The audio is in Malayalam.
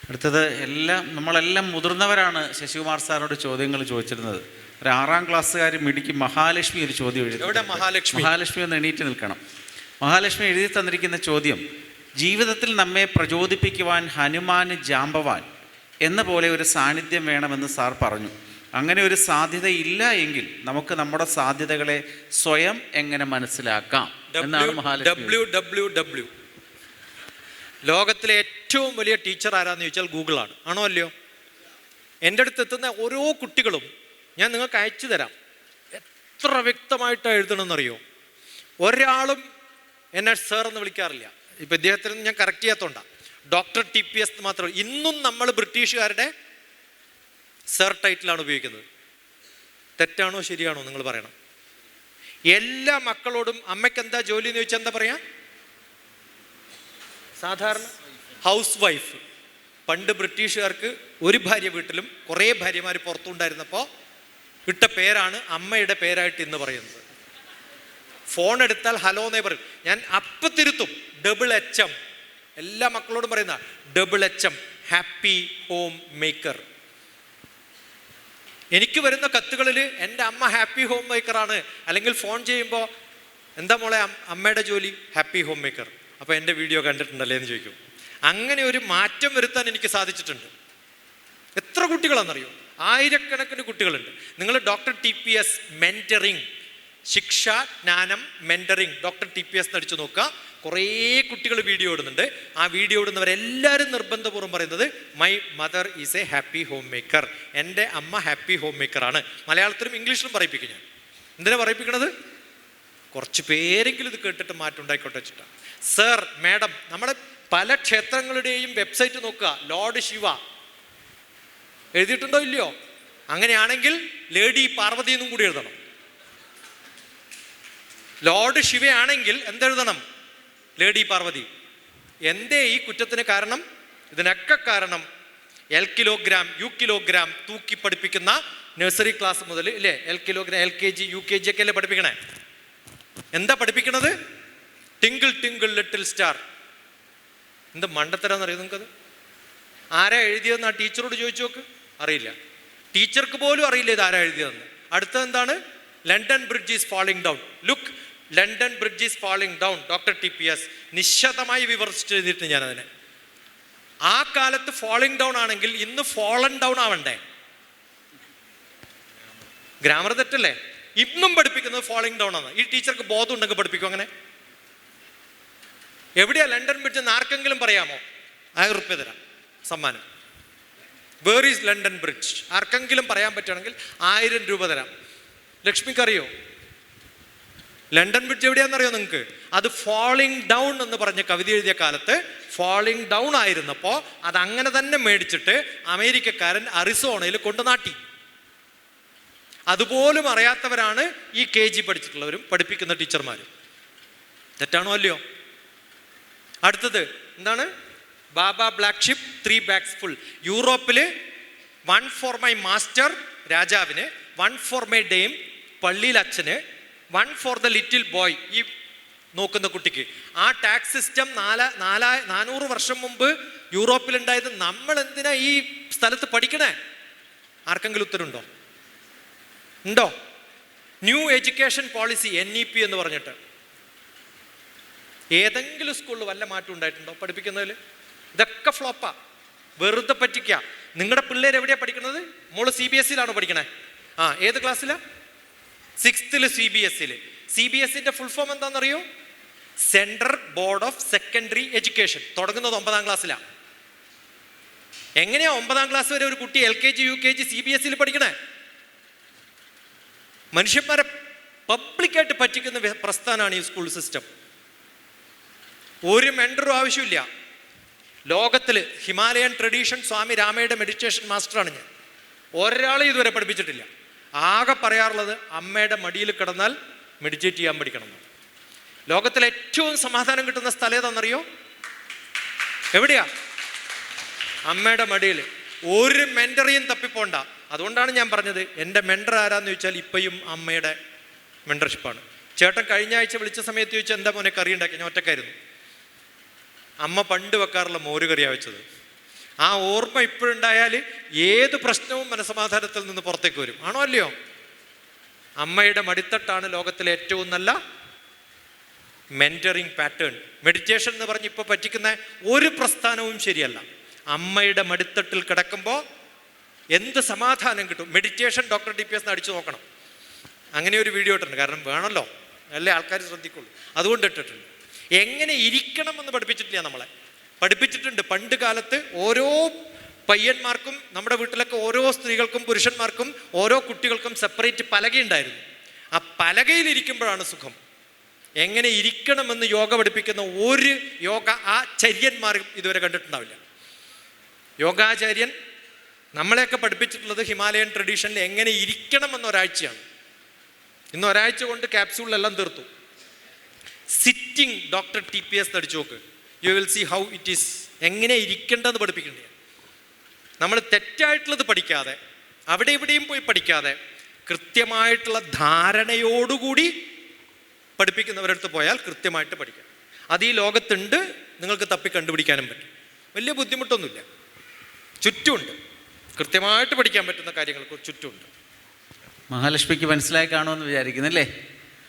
അടുത്തത് നമ്മളെല്ലാം മുതിർന്നവരാണ് ശശികുമാർ സാറിനോട് ചോദ്യങ്ങൾ ചോദിച്ചിരുന്നത്. ഒരു 6ാം ക്ലാസ്സുകാർ മിടിക്ക് മഹാലക്ഷ്മി ഒരു ചോദ്യം എഴുതി. മഹാലക്ഷ്മി ഒന്ന് എണീറ്റ് നിൽക്കണം. മഹാലക്ഷ്മി എഴുതി തന്നിരിക്കുന്ന ചോദ്യം: ജീവിതത്തിൽ നമ്മെ പ്രചോദിപ്പിക്കുവാൻ ഹനുമാന് ജാമ്പവാൻ എന്ന പോലെ ഒരു സാന്നിധ്യം വേണമെന്ന് സാർ പറഞ്ഞു. അങ്ങനെ ഒരു സാധ്യത ഇല്ല എങ്കിൽ നമുക്ക് നമ്മുടെ സാധ്യതകളെ സ്വയം എങ്ങനെ മനസ്സിലാക്കാം എന്നാണ് മഹാലക്ഷ്മി. ലോകത്തിലെ ഏറ്റവും വലിയ ടീച്ചർ ആരാന്ന് ചോദിച്ചാൽ ഗൂഗിളാണ്. ആണോ അല്ലയോ? എൻ്റെ അടുത്ത് എത്തുന്ന ഓരോ കുട്ടികളും ഞാൻ നിങ്ങൾക്ക് അയച്ചു തരാം. എത്ര വ്യക്തമായിട്ടാണ് എഴുതണമെന്നറിയോ? ഒരാളും എന്നെ സർ എന്ന് വിളിക്കാറില്ല. ഇപ്പം ഇദ്ദേഹത്തിന് ഞാൻ കറക്റ്റ് ചെയ്യാത്തോണ്ടാണ്. ഡോക്ടർ TPS മാത്രമേ. ഇന്നും നമ്മൾ ബ്രിട്ടീഷുകാരുടെ സർ ടൈറ്റിലാണ് ഉപയോഗിക്കുന്നത്. തെറ്റാണോ ശരിയാണോ നിങ്ങൾ പറയണം. എല്ലാ മക്കളോടും അമ്മയ്ക്ക് എന്താ ജോലി എന്ന് ചോദിച്ചാൽ എന്താ പറയാ? സാധാരണ ഹൗസ് വൈഫ്. പണ്ട് ബ്രിട്ടീഷുകാർക്ക് ഒരു ഭാര്യ വീട്ടിലും കുറേ ഭാര്യമാർ പുറത്തുണ്ടായിരുന്നപ്പോൾ ഇട്ട പേരാണ് അമ്മയുടെ പേരായിട്ട് ഇന്ന് പറയുന്നത്. ഫോൺ എടുത്താൽ ഹലോ എന്നേ പറയും. ഞാൻ അപ്പം തിരുത്തും. HM. എല്ലാ മക്കളോടും പറയുന്ന HM, ഹാപ്പി ഹോം മേക്കർ. എനിക്ക് വരുന്ന കത്തുകളിൽ എൻ്റെ അമ്മ ഹാപ്പി ഹോം മേക്കറാണ്. അല്ലെങ്കിൽ ഫോൺ ചെയ്യുമ്പോൾ എന്താ മോളെ അമ്മയുടെ ജോലി? Happy home maker. അപ്പോൾ എൻ്റെ വീഡിയോ കണ്ടിട്ടുണ്ടല്ലേ എന്ന് ചോദിക്കും. അങ്ങനെ ഒരു മാറ്റം വരുത്താൻ എനിക്ക് സാധിച്ചിട്ടുണ്ട്. എത്ര കുട്ടികളാണെന്നറിയോ? ആയിരക്കണക്കിന് കുട്ടികളുണ്ട്. നിങ്ങൾ ഡോക്ടർ TPS മെൻറ്ററിങ്, ശിക്ഷ ജ്ഞാനം മെൻറ്ററിങ് ഡോക്ടർ TPS അടിച്ചു നോക്കുക. കുറേ കുട്ടികൾ വീഡിയോ ഇടുന്നുണ്ട്. ആ വീഡിയോ ഇടുന്നവരെല്ലാവരും നിർബന്ധപൂർവ്വം പറയുന്നത് my mother is A happy home maker. എൻ്റെ അമ്മ ഹാപ്പി ഹോം മേക്കറാണ്. മലയാളത്തിലും ഇംഗ്ലീഷിലും പറയിപ്പിക്കും ഞാൻ. എന്തിനാ പറയിപ്പിക്കണത്? കുറച്ച് പേരെങ്കിലും ഇത് കേട്ടിട്ട് മാറ്റം ഉണ്ടായിക്കോട്ടെ വെച്ചിട്ടാണ്. സർ, മാഡം, നമ്മുടെ പല ക്ഷേത്രങ്ങളുടെയും വെബ്സൈറ്റ് നോക്കുക. ലോർഡ് ശിവ എഴുതിയിട്ടുണ്ടോ ഇല്ലയോ? അങ്ങനെയാണെങ്കിൽ ലേഡി പാർവതി എന്നും കൂടി എഴുതണം. ലോർഡ് ശിവയാണെങ്കിൽ എന്തെഴുതണം? ലേഡി പാർവതി. എന്തേ ഈ കുറ്റത്തിന് കാരണം? ഇതിനൊക്കെ കാരണം L കിലോഗ്രാം U കിലോഗ്രാം തൂക്കി പഠിപ്പിക്കുന്ന നഴ്സറി ക്ലാസ് മുതൽ ഇല്ലേ, L കിലോഗ്രാം LKG UKG ഒക്കെ അല്ലേ പഠിപ്പിക്കണേ? എന്താ പഠിപ്പിക്കണത്? Twinkle twinkle little star. എന്ത് മണ്ടത്തരാന്ന് അറിയോ നിങ്ങൾക്കത്? ആരാ എഴുതിയതെന്ന് ആ ടീച്ചറോട് ചോദിച്ചു നോക്ക്. അറിയില്ല. ടീച്ചർക്ക് പോലും അറിയില്ല ഇത് ആരാ എഴുതിയതെന്ന്. അടുത്തത് എന്താണ്? London bridge is falling down. Look, London bridge is falling down. Doctor TPS നിശിതമായി വിവരിച്ചിട്ട് എഴുതിയിട്ട് ഞാനതിനെ. ആ കാലത്ത് ഫാളിംഗ് ഡൗൺ ആണെങ്കിൽ ഇന്ന് ഫോളൻ ഡൗൺ ആവണ്ടേ? ഗ്രാമർ തെറ്റല്ലേ? ഇന്നും പഠിപ്പിക്കുന്നത് ഫാളിംഗ് ഡൗൺ ആണ്. ഈ ടീച്ചർക്ക് ബോധം ഉണ്ടെങ്കിൽ പഠിപ്പിക്കും. അങ്ങനെ എവിടെയാ ലണ്ടൻ ബ്രിഡ്ജ് എന്ന് ആർക്കെങ്കിലും പറയാമോ? 1000 രൂപ തരാം സമ്മാനം. Where is London bridge? ആർക്കെങ്കിലും പറയാൻ പറ്റുകയാണെങ്കിൽ 1000 രൂപ തരാം. ലക്ഷ്മിക്ക് അറിയോ ലണ്ടൻ ബ്രിഡ്ജ് എവിടെയാണെന്നറിയോ നിങ്ങൾക്ക്? അത് ഫാളിംഗ് ഡൗൺ എന്ന് പറഞ്ഞ കവിത എഴുതിയ കാലത്ത് ഫാളിംഗ് ഡൗൺ ആയിരുന്നപ്പോൾ അത് അങ്ങനെ തന്നെ മേടിച്ചിട്ട് അമേരിക്കക്കാരൻ അറിസോണയിൽ കൊണ്ടു നാട്ടി. അതുപോലും അറിയാത്തവരാണ് ഈ KG പഠിച്ചിട്ടുള്ളവരും പഠിപ്പിക്കുന്ന ടീച്ചർമാരും. തെറ്റാണോ അല്ലയോ? അടുത്തത് എന്താണ്? Baa black sheep 3 bags full. യൂറോപ്പില് 1 ഫോർ മൈ മാസ്റ്റർ രാജാവിന്, 1 ഫോർ മൈ ഡെയിം പള്ളിയിൽ അച്ഛന്, 1 ഫോർ ദ ലിറ്റിൽ ബോയ് ഈ നോക്കുന്ന കുട്ടിക്ക്. ആ ടാക്സ് സിസ്റ്റം 400 വർഷം മുമ്പ് യൂറോപ്പിലുണ്ടായത്. നമ്മൾ എന്തിനാ ഈ സ്ഥലത്ത് പഠിക്കണേ? ആർക്കെങ്കിലും ഉത്തരവുണ്ടോ? ഉണ്ടോ? ന്യൂ എഡ്യൂക്കേഷൻ പോളിസി NEP എന്ന് പറഞ്ഞിട്ട് ഏതെങ്കിലും സ്കൂളിൽ വല്ല മാറ്റം ഉണ്ടായിട്ടുണ്ടോ പഠിപ്പിക്കുന്നതിൽ? ഇതൊക്കെ ഫ്ലോപ്പാ, വെറുതെ പറ്റിക്കുക. നിങ്ങളുടെ പിള്ളേർ എവിടെയാണ് പഠിക്കുന്നത്? മോള് CBSE പഠിക്കണേ? ഏത് ക്ലാസ്സിലാ? 6th CBSE. CBSEന്റെ ഫുൾ ഫോം എന്താണെന്നറിയോ? Central board of secondary education. തുടങ്ങുന്നത് 9ാം ക്ലാസ്സിലാണ്. എങ്ങനെയാ 9ാം ക്ലാസ് വരെ ഒരു കുട്ടി LKG UKG CBSE പഠിക്കണേ? മനുഷ്യന്മാരെ പബ്ലിക്കായിട്ട് പറ്റിക്കുന്ന പ്രസ്ഥാനമാണ് ഈ സ്കൂൾ സിസ്റ്റം. ഒരു മെൻറ്ററും ആവശ്യമില്ല. ലോകത്തിൽ ഹിമാലയൻ ട്രഡീഷൻ സ്വാമി രാമയുടെ മെഡിറ്റേഷൻ മാസ്റ്ററാണ് ഞാൻ. ഒരാളെ ഇതുവരെ പഠിപ്പിച്ചിട്ടില്ല. ആകെ പറയാറുള്ളത് അമ്മയുടെ മടിയിൽ കിടന്നാൽ മെഡിറ്റേറ്റ് ചെയ്യാൻ പഠിക്കണം. ലോകത്തിലെ ഏറ്റവും സമാധാനം കിട്ടുന്ന സ്ഥലം ഏതാണെന്നറിയോ? എവിടെയാ? അമ്മയുടെ മടിയിൽ. ഒരു മെൻറ്ററിയും തപ്പിപ്പോണ്ട. അതുകൊണ്ടാണ് ഞാൻ പറഞ്ഞത് എൻ്റെ മെൻറ്റർ ആരാന്ന് ചോദിച്ചാൽ ഇപ്പോഴും അമ്മയുടെ മെൻറ്റർഷിപ്പാണ്. ചേട്ടൻ കഴിഞ്ഞ ആഴ്ച വിളിച്ച സമയത്ത് ചോദിച്ചാൽ എന്താ മോനെ കറി ഉണ്ടാക്കി? ഞാൻ ഒറ്റക്കായിരുന്നു. അമ്മ പണ്ട് വെക്കാറുള്ള മോര് കറിയാണ് വെച്ചത്. ആ ഓർമ്മ ഇപ്പോഴുണ്ടായാൽ ഏത് പ്രശ്നവും മനസ്സമാധാനത്തിൽ നിന്ന് പുറത്തേക്ക് വരും. ആണോ അല്ലയോ? അമ്മയുടെ മടിത്തട്ടാണ് ലോകത്തിലെ ഏറ്റവും നല്ല മെന്ററിങ് പാറ്റേൺ. മെഡിറ്റേഷൻ എന്ന് പറഞ്ഞ് ഇപ്പോൾ പറ്റിക്കുന്ന ഒരു പ്രസ്ഥാനവും ശരിയല്ല. അമ്മയുടെ മടിത്തട്ടിൽ കിടക്കുമ്പോൾ എന്ത് സമാധാനം കിട്ടും. മെഡിറ്റേഷൻ ഡോക്ടർ DPS അടിച്ചു നോക്കണം. അങ്ങനെ ഒരു വീഡിയോ ഇട്ടിട്ടുണ്ട്. കാരണം വേണമല്ലോ, അല്ലേ ആൾക്കാർ ശ്രദ്ധിക്കുള്ളൂ, അതുകൊണ്ട് ഇട്ടിട്ടുണ്ട്. എങ്ങനെ ഇരിക്കണം എന്ന് പഠിപ്പിച്ചിട്ടില്ല, നമ്മളെ പഠിപ്പിച്ചിട്ടുണ്ട്. പണ്ട് കാലത്ത് ഓരോ പയ്യന്മാർക്കും നമ്മുടെ വീട്ടിലൊക്കെ ഓരോ സ്ത്രീകൾക്കും പുരുഷന്മാർക്കും ഓരോ കുട്ടികൾക്കും സെപ്പറേറ്റ് പലകയുണ്ടായിരുന്നു. ആ പലകയിലിരിക്കുമ്പോഴാണ് സുഖം. എങ്ങനെ ഇരിക്കണമെന്ന് യോഗ പഠിപ്പിക്കുന്ന ഒരു യോഗ ആചാര്യന്മാരും ഇതുവരെ കണ്ടിട്ടുണ്ടാവില്ല. യോഗാചാര്യൻ നമ്മളെയൊക്കെ പഠിപ്പിച്ചിട്ടുള്ളത് ഹിമാലയൻ ട്രഡീഷനിൽ എങ്ങനെ ഇരിക്കണമെന്ന് ഒരാഴ്ചയാണ്. ഇന്ന് ഒരാഴ്ച കൊണ്ട് ക്യാപ്സ്യൂളിലെല്ലാം തീർത്തു. സിറ്റിംഗ് ഡോക്ടർ TPS അടിച്ചു നോക്ക്, you will see how it is. എങ്ങനെ ഇരിക്കേണ്ടതെന്ന് പഠിപ്പിക്കേണ്ടത്. നമ്മൾ തെറ്റായിട്ടുള്ളത് പഠിക്കാതെ, അവിടെ ഇവിടെയും പോയി പഠിക്കാതെ, കൃത്യമായിട്ടുള്ള ധാരണയോടുകൂടി പഠിപ്പിക്കുന്നവരടുത്ത് പോയാൽ കൃത്യമായിട്ട് പഠിക്കാം. അത് ഈ ലോകത്തുണ്ട്, നിങ്ങൾക്ക് തപ്പി കണ്ടുപിടിക്കാനും പറ്റും. വലിയ ബുദ്ധിമുട്ടൊന്നുമില്ല, ചുറ്റുമുണ്ട്. കൃത്യമായിട്ട് പഠിക്കാൻ പറ്റുന്ന കാര്യങ്ങൾ ചുറ്റുമുണ്ട്. മഹാലക്ഷ്മിക്ക് മനസ്സിലായി കാണുമെന്ന് വിചാരിക്കുന്നു അല്ലേ?